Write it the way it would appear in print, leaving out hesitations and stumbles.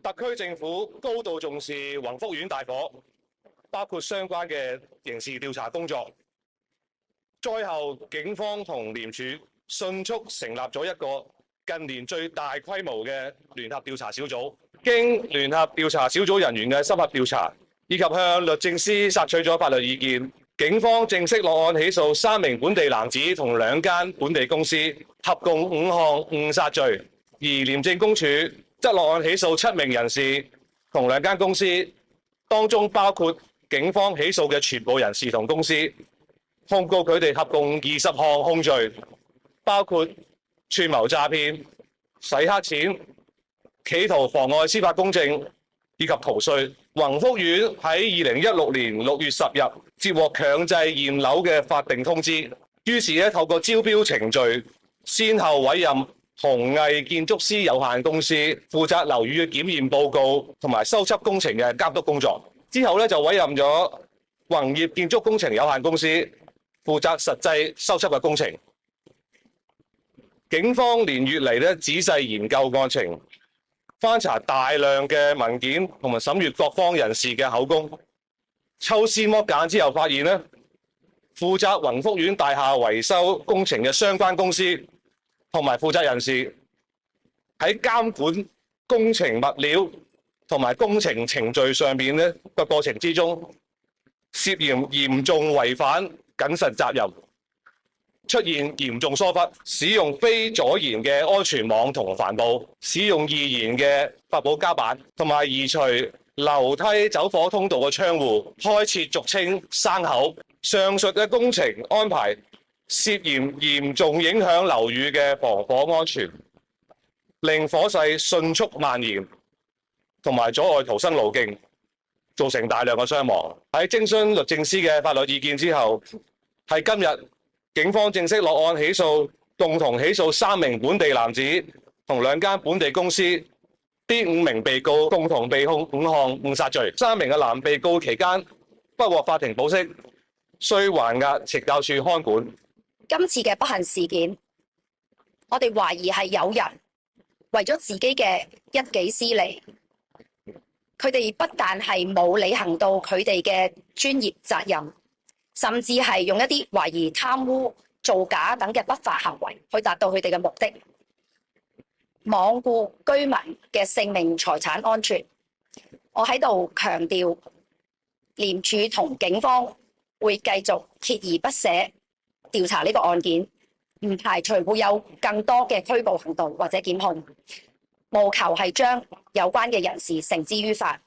特區政府高度重視宏福苑大火，包括相關嘅刑事調查工作。災後，警方同廉署迅速成立咗一個近年最大規模嘅聯合調查小組。經聯合調查小組人員嘅深入調查，以及向律政司索取咗法律意見，警方正式落案起訴3名本地男子同2間本地公司，合共5項誤殺罪。而廉政公署則落案起訴7名人士同2間公司，當中包括警方起訴嘅全部人士同公司，控告佢哋合共20項控罪，包括串謀詐騙、洗黑錢、企圖妨礙司法公正以及逃稅。宏福苑喺2016年6月10日接獲強制驗樓嘅法定通知，於是透過招標程序，先後委任鴻毅建築師有限公司負責樓宇嘅檢驗報告同埋修葺工程嘅監督工作。之後就委任咗宏業建築工程有限公司負責實際修葺嘅工程。警方連月嚟仔細研究案情，翻查大量嘅文件同埋審閱各方人士嘅口供，抽絲剝繭之後發現負責宏福苑大廈維修工程嘅相關公司同埋負責人士喺監管工程物料同埋工程程序上面嘅過程之中，涉嫌嚴重違反謹慎責任，出現嚴重疏忽，使用非阻燃嘅安全網同帆布，使用易燃嘅發泡膠板，同埋移除樓梯走火通道嘅窗戶，開設俗稱生口。上述嘅工程安排涉嫌嚴重影響樓宇嘅防火安全，令火勢迅速蔓延，同埋阻礙逃生路徑，造成大量嘅傷亡。喺徵詢律政司嘅法律意見之後，係今日警方正式落案起訴，共同起訴3名本地男子同2間本地公司。呢5名被告共同被控5項誤殺罪。3名嘅男被告期間不獲法庭保釋，需還押懲教署看管。今次嘅不幸事件，我哋懷疑係有人為咗自己嘅一己私利，佢哋不但係冇履行到佢哋嘅專業責任，甚至係用一啲懷疑貪污、造假等嘅不法行為去達到佢哋嘅目的，罔顧居民嘅性命財產安全。我喺度強調，廉署同警方會繼續鍥而不捨調查呢個案件，唔排除會有更多嘅拘捕行動或者檢控，務求係將有關嘅人士繩之於法。